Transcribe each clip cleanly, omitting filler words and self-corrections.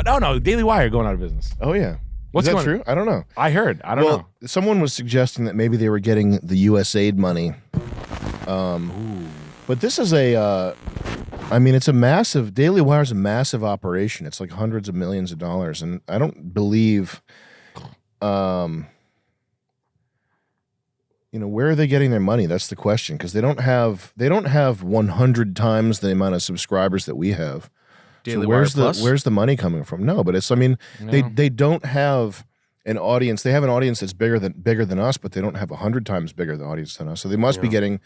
But no, DailyWire going out of business. Oh yeah. What's Is that true? I don't know. I heard. I don't know. Someone was suggesting that maybe they were getting the USAID money. But this is it's a massive, DailyWire is a massive operation. It's like hundreds of millions of dollars. And I don't believe, where are they getting their money? That's the question. Because they don't have 100 times the amount of subscribers that we have. So where's the money coming from? No, but they don't have an audience. They have an audience that's bigger than us, but they don't have 100 times bigger the audience than us. So they must be getting.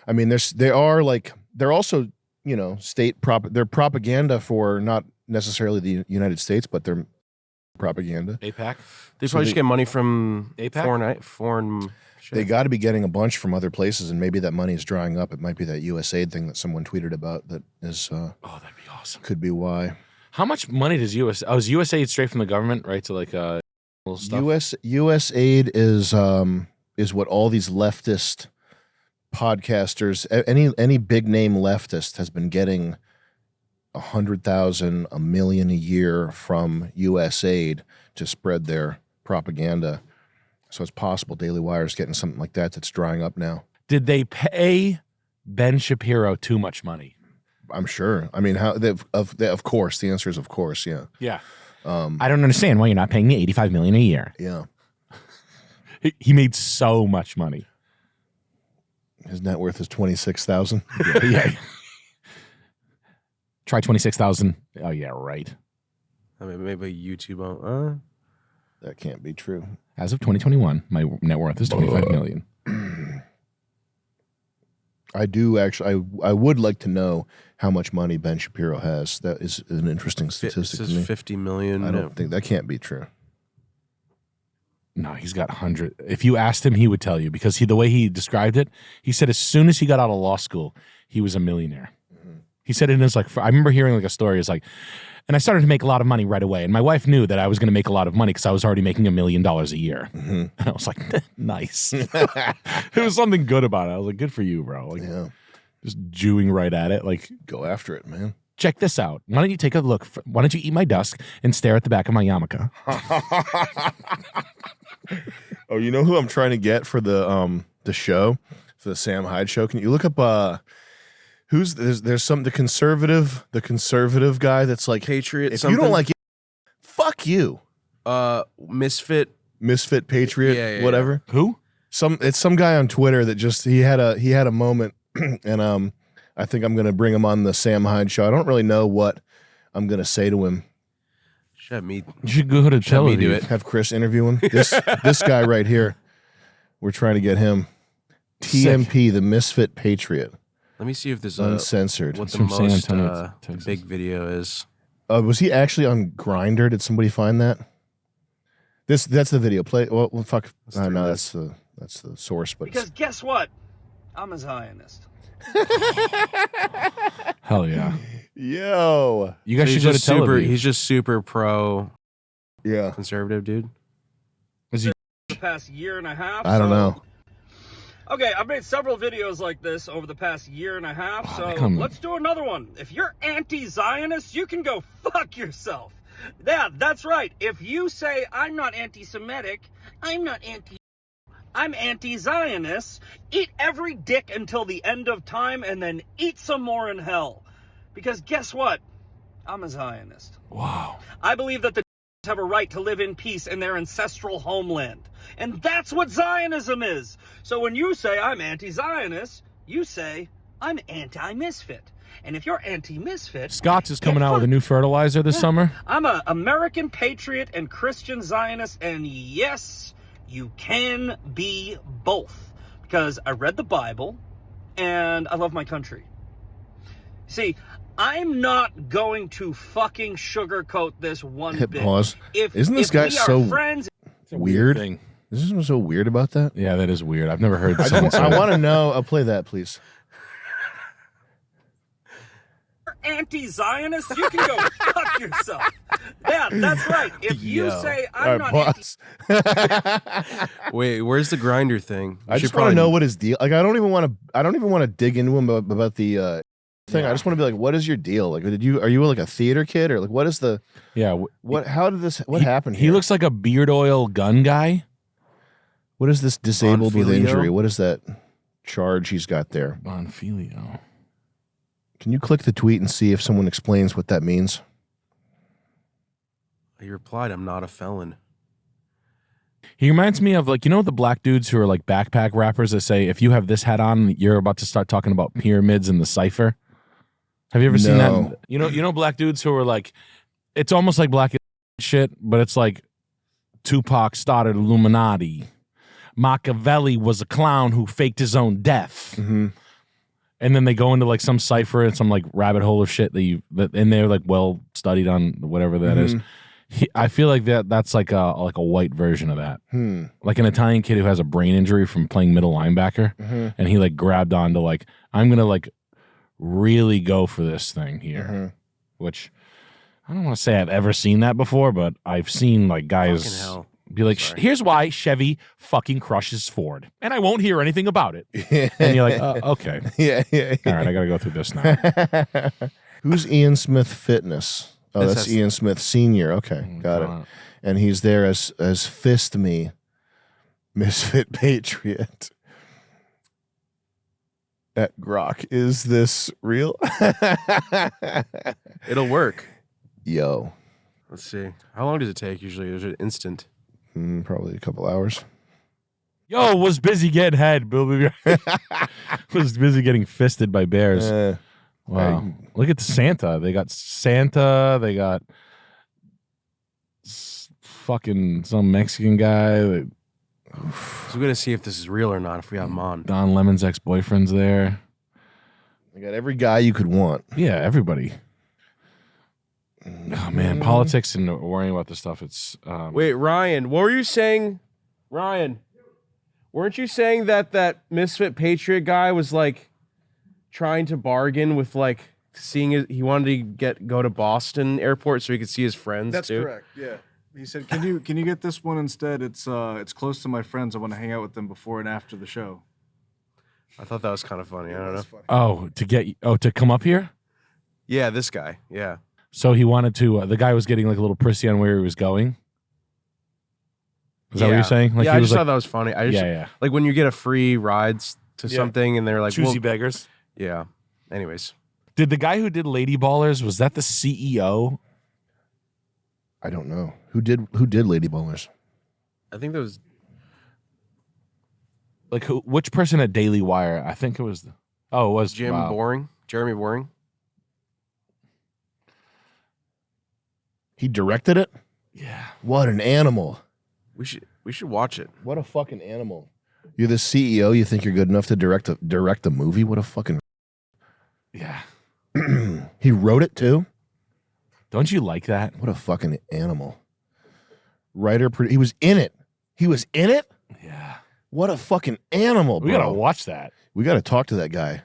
I mean, they're also they're propaganda for not necessarily the United States, but they're propaganda. APAC. They probably just get money from APAC? Foreign. They got to be getting a bunch from other places, and maybe that money is drying up. It might be that USAID thing that someone tweeted about that is. That'd be awesome. Could be why. How much money does USAID straight from the government, right? To like little stuff. USAID is what all these leftist podcasters, any big name leftist has been getting 100,000, $1 million a year from USAID to spread their propaganda. So it's possible DailyWire is getting something like that that's drying up now. Did they pay Ben Shapiro too much money? I'm sure. I mean, of course. The answer is of course, yeah. Yeah. I don't understand why you're not paying me $85 million a year. Yeah. He made so much money. His net worth is 26,000. Yeah. Try 26,000. Oh yeah, right. I mean, maybe YouTube. That can't be true. As of 2021, my net worth is 25 million. I do actually. I would like to know how much money Ben Shapiro has. That is an interesting statistic to me. 50 million. I don't think that can't be true. No, he's got 100. If you asked him, he would tell you because the way he described it, he said as soon as he got out of law school, he was a millionaire. Mm-hmm. He said it is like I remember hearing like a story. It's like, and I started to make a lot of money right away, and my wife knew that I was going to make a lot of money because I was already making $1 million a year. Mm-hmm. And I was like, nice. There was something good about it. I was like, good for you, bro. Like, just Jewing right at it. Like, go after it, man. Check this out. Why don't you take a look? Why don't you eat my dusk and stare at the back of my yarmulke? Oh, you know who I'm trying to get for the show, for the Sam Hyde show? Can you look up there's the conservative guy that's like Patriot. If you don't like it, fuck you. Misfit Patriot, whatever. Yeah. Who? It's some guy on Twitter that just he had a moment, and I think I'm gonna bring him on the Sam Hyde show. I don't really know what I'm gonna say to him. You should go to tell me do it. Have Chris interview him. This guy right here. We're trying to get him. TMP, the Misfit Patriot. Let me see if there's uncensored. What the most big video is. Was he actually on Grindr? Did somebody find that? That's the video. Play. Well, fuck. No, that's the source. But because guess what? I'm a Zionist. Hell yeah. Yo. You guys should go to Tel Aviv. He's just super pro. Yeah. Conservative dude. Is he? The past year and a half. I don't know. Okay, I've made several videos like this over the past year and a half, so let's do another one. If you're anti-Zionist, you can go fuck yourself. Yeah, that's right. If you say, I'm not anti-Semitic, I'm anti-Zionist, eat every dick until the end of time and then eat some more in hell. Because guess what? I'm a Zionist. Wow. I believe that the have a right to live in peace in their ancestral homeland. And that's what Zionism is. So when you say I'm anti-Zionist, you say I'm anti-misfit. And if you're anti-misfit... Scott's is coming out with a new fertilizer this summer. I'm an American patriot and Christian Zionist, and yes, you can be both. Because I read the Bible, and I love my country. See, I'm not going to fucking sugarcoat this one Hit bit. Pause. Isn't this guy so weird? Thing. Is this so weird about that? Yeah, that is weird. I've never heard I want to know. I'll play that, please. Anti-Zionist, you can go fuck yourself. Yeah, that's right. If you say I'm not Wait, where's the Grindr thing? I just want to know what his deal. Like, I don't even want to dig into him about the thing. I just want to be like, what is your deal? Like, are you like a theater kid or like what is the how did this happened here? He looks like a beard oil gun guy. What is this disabled with injury? What is that charge he's got there? Bonfilio. Can you click the tweet and see if someone explains what that means? He replied, "I'm not a felon." He reminds me of like, you know, the black dudes who are like backpack rappers that say, if you have this hat on, you're about to start talking about pyramids in the cipher. Have you ever seen that? You know, black dudes who are like, it's almost like black shit, but it's like Tupac started Illuminati. Machiavelli was a clown who faked his own death. Mm-hmm. And then they go into like some cipher and some like rabbit hole of shit and they're like well studied on whatever that is. I feel like that's like a white version of that. Like an Italian kid who has a brain injury from playing middle linebacker, and he like grabbed onto like, I'm gonna like really go for this thing here, which I don't want to say I've ever seen that before, but I've seen like guys be like, here's why Chevy fucking crushes Ford, and I won't hear anything about it. And you're like, okay, yeah. All right, I gotta go through this now. Who's Ian Smith Fitness? Oh, that's Ian Smith Sr. Okay, got it. And he's there as Fist Me, Misfit Patriot. At Grok. Is this real? It'll work. Yo. Let's see. How long does it take usually? Is it instant? Probably a couple hours. Yo, was busy getting head. Was busy getting fisted by bears. Wow. Look at the Santa. They got Santa. They got fucking some Mexican guy. So we're going to see if this is real or not, if we have him on. Don Lemon's ex-boyfriend's there. They got every guy you could want. Yeah, everybody. Oh, man. Politics and worrying about this stuff. It's Wait, Ryan, what were you saying? Ryan, weren't you saying that Misfit Patriot guy was like trying to bargain with like he wanted to go to Boston airport so he could see his friends? That's too? correct. Yeah. He said, "Can you get this one instead? It's close to my friends. I want to hang out with them before and after the show." I thought that was kind of funny. I don't know. Funny. To come up here? Yeah, this guy. Yeah. So he wanted to the guy was getting like a little prissy on where he was going. Is that what you're saying? Like, yeah, I just thought that was funny. Yeah. Like when you get a free rides to something and they're like choosy beggars. Yeah. Anyways. Did the guy who did Lady Ballers, was that the CEO? I don't know. Who did Lady Ballers? I think that was like which person at DailyWire? I think it was it was Jeremy Boring. He directed it? Yeah. What an animal. We should watch it. What a fucking animal. You're the CEO, you think you're good enough to direct a movie? What a fucking yeah. He wrote it too? Don't you like that? What a fucking animal. Writer, he was in it. He was in it? Yeah. What a fucking animal, bro. We gotta watch that. We gotta talk to that guy.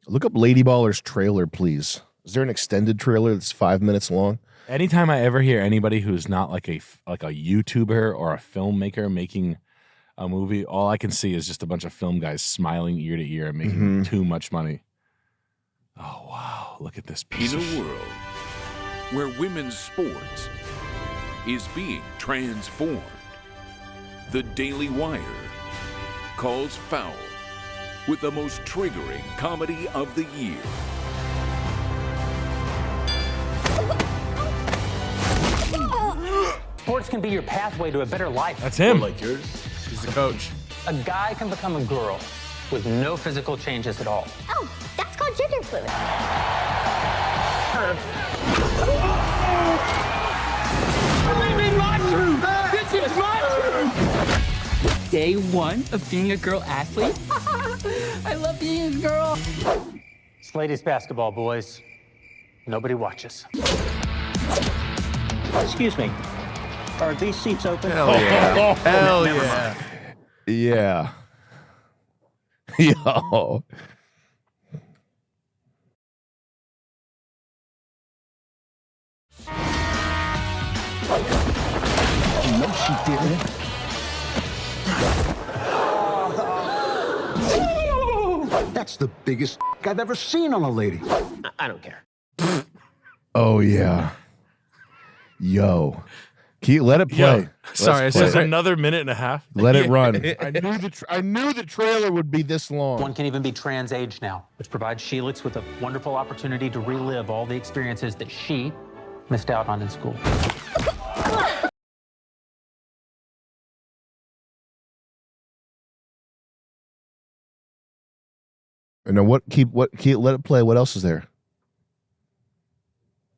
Look up Lady Baller's trailer, please. Is there an extended trailer that's 5 minutes long? Anytime I ever hear anybody who's not like a YouTuber or a filmmaker making a movie, all I can see is just a bunch of film guys smiling ear to ear and making too much money. Oh, wow. Look at this piece. In a world where women's sports is being transformed, the Daily Wire calls foul with the most triggering comedy of the year. Sports can be your pathway to a better life. That's him. Like yours? He's the coach. A guy can become a girl with no physical changes at all. Oh, that's called gender fluid. This is my truth! Day one of being a girl athlete? I love being a girl. It's ladies basketball, boys. Nobody watches. Excuse me. Are these seats open? Hell yeah. Hell yeah. Yeah. Yo. No, she didn't. That's the biggest I've ever seen on a lady. I don't care. Oh yeah. Yo. Let it play. Sorry, Let's I said play it. another minute and a half. Let it run. I knew the trailer would be this long. One can even be trans age now, which provides Shelix with a wonderful opportunity to relive all the experiences that she missed out on in school. No, let it play. What else is there?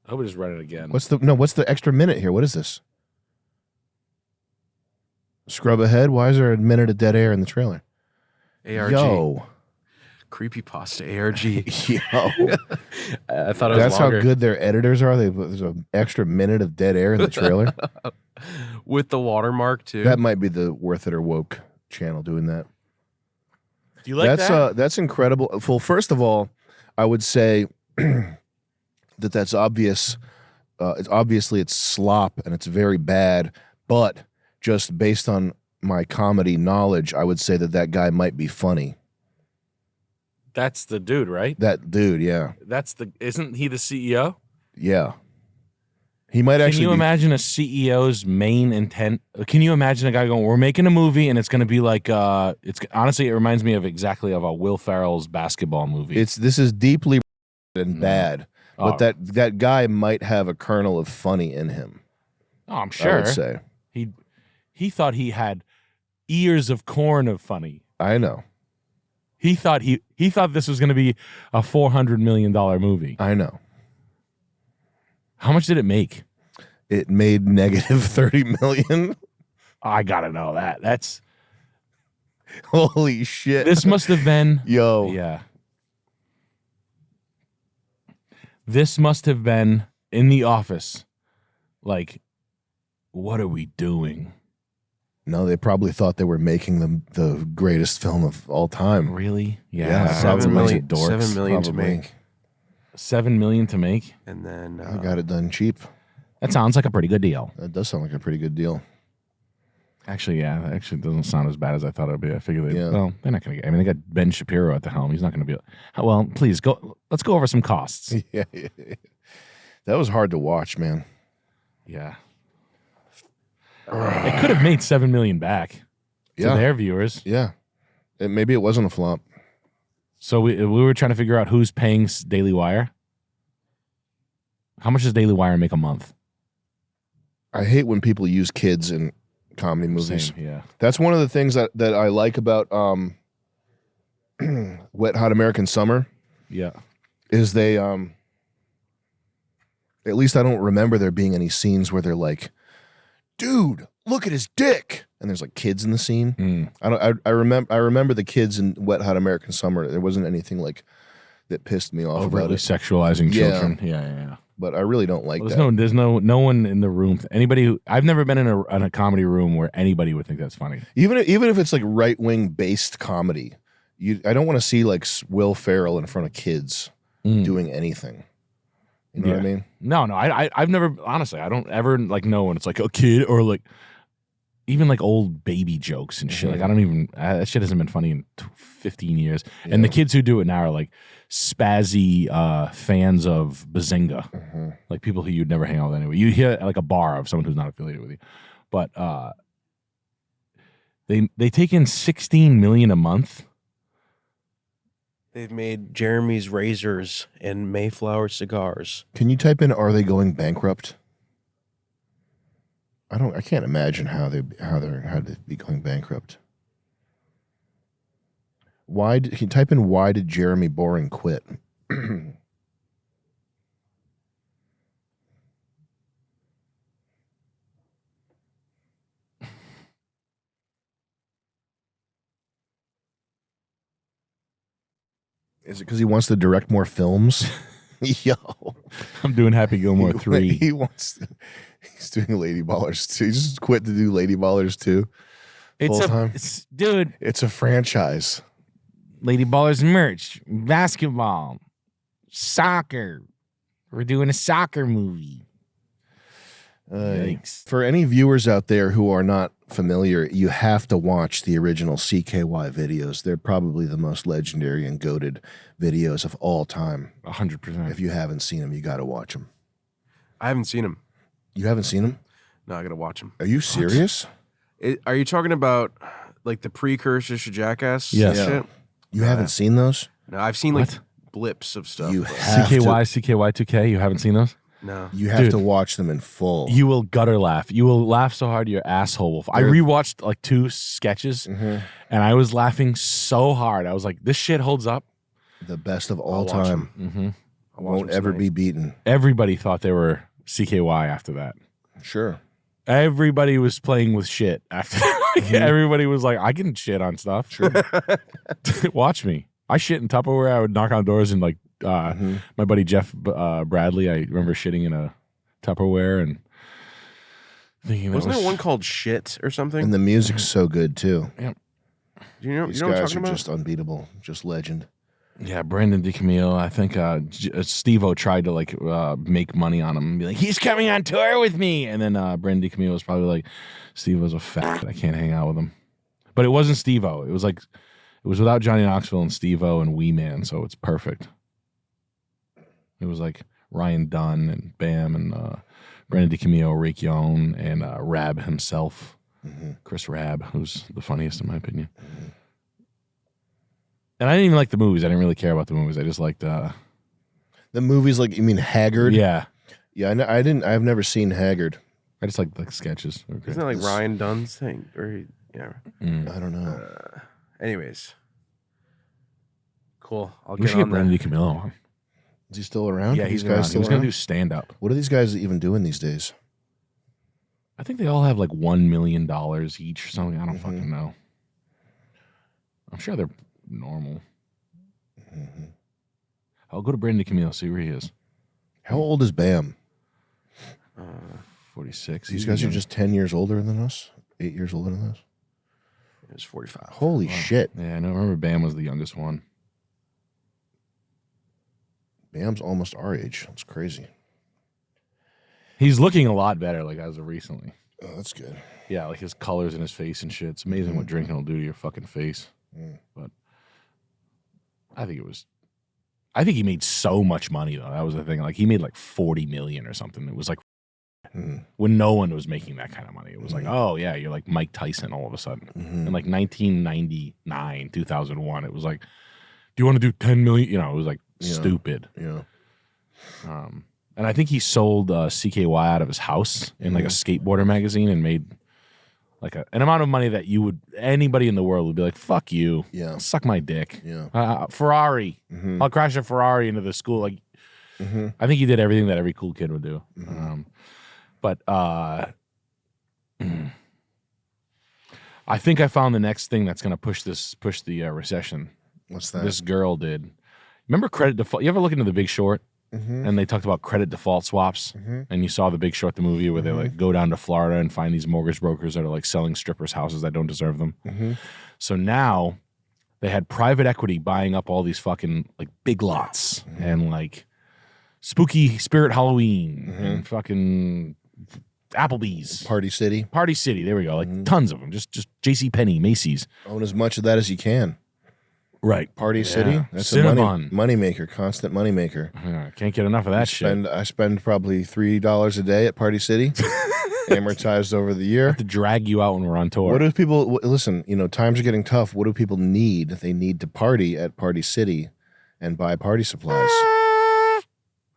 I would just run it again. What's the extra minute here? What is this? Scrub ahead. Why is there a minute of dead air in the trailer? ARG. Yo. Creepypasta ARG. Yo. I thought it was That's longer. how good their editors are. There's an extra minute of dead air in the trailer. With the watermark too. That might be the Worth It or Woke channel doing that. Do you like that? That's incredible. Well, first of all, I would say that's obvious. It's slop and it's very bad. But just based on my comedy knowledge, I would say that guy might be funny. That's the dude, right? That dude, yeah, Isn't he the CEO? yeah. He might actually. Can you imagine a CEO's main intent? Can you imagine a guy going, "We're making a movie, and it's going to be like it's honestly, it reminds me of a Will Ferrell's basketball movie." This is deeply and bad, but that guy might have a kernel of funny in him. Oh, I'm sure. I would say he thought he had ears of corn of funny. I know. He thought this was going to be a $400 million movie. I know. How much did it make? It made negative 30 million. I gotta know that. That's holy shit. This must have been yeah. This must have been in the office. Like, what are we doing? No, they probably thought they were making the greatest film of all time. Really? Yeah, $7 million. Dorks. $7 million to Probably. make. $7 million to make. And then I got it done cheap. That sounds like a pretty good deal. That does sound like a pretty good deal. Actually, yeah. That actually doesn't sound as bad as I thought it would be. I figured Yeah. well, they're not going to get. I mean, they got Ben Shapiro at the helm. He's not going to be. Well, please go. Let's go over some costs. Yeah. That was hard to watch, man. Yeah. It could have made $7 million back to their viewers. Yeah. Maybe it wasn't a flop. So we were trying to figure out who's paying DailyWire. How much does DailyWire make a month? I hate when people use kids in comedy movies. Same, yeah. That's one of the things that I like about Wet Hot American Summer. Yeah. Is they at least I don't remember there being any scenes where they're like, dude, look at his dick, and there's like kids in the scene. I remember the kids in Wet Hot American Summer. There wasn't anything like that pissed me off Overly about it. sexualizing children. Yeah. But I really don't like that. There's no one in the room. I've never been in a comedy room where anybody would think that's funny. Even if it's like right wing based comedy, I don't want to see like Will Ferrell in front of kids doing anything. You know what I mean? No. I've never, honestly, I don't ever like know when it's like a kid or like even like old baby jokes and shit. Like I don't even, that shit hasn't been funny in 15 years. Yeah. And the kids who do it now are like spazzy fans of Bazinga. Like people who you'd never hang out with anyway. You hear like a bar of someone who's not affiliated with you. But they take in $16 million a month. They've made Jeremy's Razors and Mayflower cigars. Can you type in "Are they going bankrupt"? I can't imagine how they'd be going bankrupt. Can you type in "Why did Jeremy Boring quit"? Is it because he wants to direct more films? Yo, I'm doing Happy Gilmore 3. He's doing Lady Ballers 2. He just quit to do Lady Ballers 2 full time. Dude, it's a franchise. Lady Ballers merch, basketball, soccer. We're doing a soccer movie. Yikes. For any viewers out there who are not familiar, you have to watch the original CKY videos. They're probably the most legendary and goated videos of all time. 100%. If you haven't seen them, you got to watch them. I haven't seen him. You haven't seen them? No, I gotta watch him. Are you serious? Are you talking about like the precursors to Jackass? Yes. Shit? You haven't seen those? No, I've seen like blips of stuff. You but- have CKY2K, you haven't seen those? No. You have Dude. to watch them in full. You will gutter laugh. You will laugh so hard your asshole will. I rewatched like 2 sketches, and I was laughing so hard. I was like, "This shit holds up." The best of all I'll watch time. Mm-hmm. Won't ever be beaten. Everybody thought they were CKY after that. Sure. Everybody was playing with shit after that. Everybody was like, "I can shit on stuff." Sure. Watch me. I shit in Tupperware. I would knock on doors and like my buddy Jeff Bradley. I remember shitting in a Tupperware and thinking Wasn't there one called Shit or something? And the music's so good too. Yep. Do you know, These you know what I'm guys talking are about? just unbeatable, just legend. Yeah, Brandon DiCamillo. I think Steve-O tried to like make money on him and be like, "He's coming on tour with me," and then Brandon DiCamillo was probably like, "Steve-O's a fat. I can't hang out with him." But it wasn't Steve-O. It was like it was without Johnny Knoxville and Steve-O and Wee Man, so it's perfect. It was like Ryan Dunn and Bam and Brandon DiCamillo, Rick Young, and Rab himself, Chris Rab, who's the funniest in my opinion. And I didn't even like the movies. I didn't really care about the movies. I just liked the movies. Like, you mean Haggard? Yeah, yeah. I didn't. I've never seen Haggard. I just like sketches. Okay. Isn't that like Ryan Dunn's thing? Or yeah. I don't know. Anyways, cool. I'll We get should get on that. Brandon DiCamillo on. Is he still around? Yeah, Are he's these guys around. He still was going around? to do stand up. What are these guys even doing these days? I think they all have like $1 million each or something. I don't fucking know. I'm sure they're normal. I'll go to Brandon DiCamillo, see where he is. How old is Bam? 46. These guys are just 10 years older than us. 8 years older than us. It was 45. Holy shit! Yeah, I know. I remember Bam was the youngest one. Bam's almost our age. That's crazy. He's looking a lot better, like as of recently. Oh, that's good. Yeah, like his colors in his face and shit. It's amazing what drinking will do to your fucking face. But I think he made so much money though. That was the thing. Like he made like 40 million or something. It was like when no one was making that kind of money. It was like, oh yeah, you're like Mike Tyson all of a sudden. In like 1999, 2001, it was like, do you want to do 10 million? You know, it was like stupid. Yeah. And I think he sold CKY out of his house in like a skateboarder magazine and made like an amount of money that anybody in the world would be like, fuck you. Yeah. Suck my dick. Yeah. Ferrari. I'll crash a Ferrari into the school. Like, I think he did everything that every cool kid would do. But I think I found the next thing that's going to push the recession. What's that? This girl did. Remember credit default? You ever look into The Big Short? And they talked about credit default swaps, and you saw The Big Short, the movie, where they like go down to Florida and find these mortgage brokers that are like selling strippers' houses that don't deserve them. So now they had private equity buying up all these fucking like Big Lots and like Spooky Spirit Halloween and fucking Applebee's, Party City. Party City. There we go, like tons of them. Just JCPenney, Macy's. Own as much of that as you can. Right. Party City. That's a Cinnabon. money maker, constant money maker. Can't get enough of that shit. I spend probably $3 a day at Party City, amortized over the year. To drag you out when we're on tour. What do people listen? You know, times are getting tough. What do people need? They need to party at Party City and buy party supplies.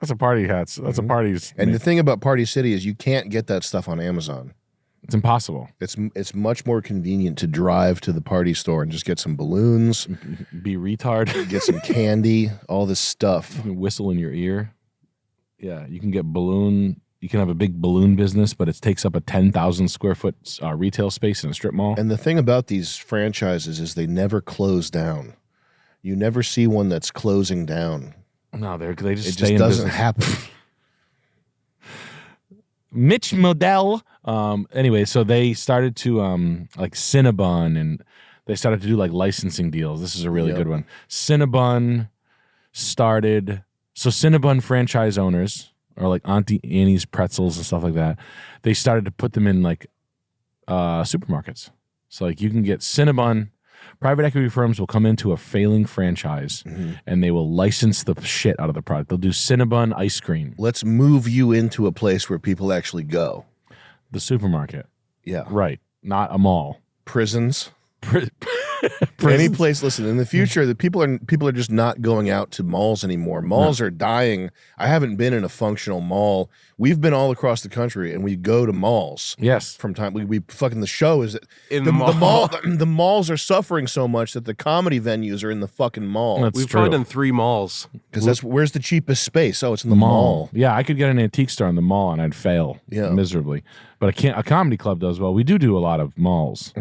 That's a party hats. That's a party's. And the thing about Party City is you can't get that stuff on Amazon. It's impossible. It's much more convenient to drive to the party store and just get some balloons, be retard, get some candy, all this stuff. You can whistle in your ear. Yeah, you can get balloon. You can have a big balloon business, but it takes up a 10,000 square foot retail space in a strip mall. And the thing about these franchises is they never close down. You never see one that's closing down. No, they just it stay just in doesn't business. happen. Mitch Modell. Anyway, so they started to like Cinnabon, and they started to do like licensing deals. This is a really good one. Cinnabon started. So Cinnabon franchise owners or like Auntie Annie's pretzels and stuff like that. They started to put them in like supermarkets. So like you can get Cinnabon. Private equity firms will come into a failing franchise and they will license the shit out of the product. They'll do Cinnabon ice cream. Let's move you into a place where people actually go. The supermarket. Yeah. Right. Not a mall. Prisons. Any place. Listen, in the future, the people are just not going out to malls anymore. Malls are dying. I haven't been in a functional mall. We've been all across the country, and we go to malls. Yes, from time we fucking the show is in the mall. The malls are suffering so much that the comedy venues are in the fucking mall. We've probably done 3 malls because where's the cheapest space? Oh, it's in the mall. Yeah, I could get an antique store in the mall, and I'd fail miserably. But a comedy club does well. We do a lot of malls.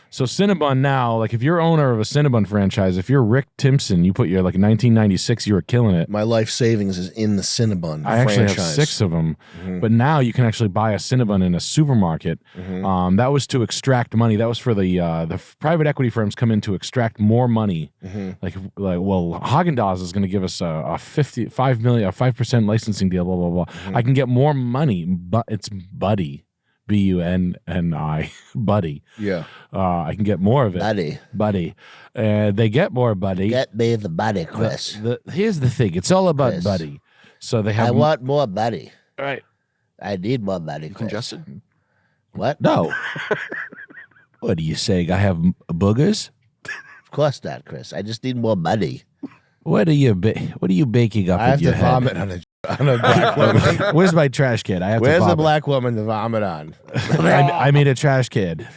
So Cinnabon now, like if you're owner of a Cinnabon franchise, if you're Rick Timpson, you put your like 1996, you were killing it. My life savings is in the Cinnabon franchise. I actually have 6 of them. But now you can actually buy a Cinnabon in a supermarket. That was to extract money. That was for the private equity firms come in to extract more money. Like well, Haagen-Dazs is going to give us a 5% licensing deal. Blah blah blah. I can get more money, but it's Buddy. Bunni, Buddy. Yeah. I can get more of it. Buddy. They get more Buddy. Get me the Buddy, Chris. Here's the thing. It's all about Chris. Buddy. So they have. I want more Buddy. All right. I need more Buddy, Chris. Congested? What? No. What are you saying? I have boogers? Of course not, Chris. I just need more Buddy. What are you baking up I have in your to head? vomit on a black woman. Where's my trash can? I have Where's to the vomit. black woman to vomit on? I made a trash can.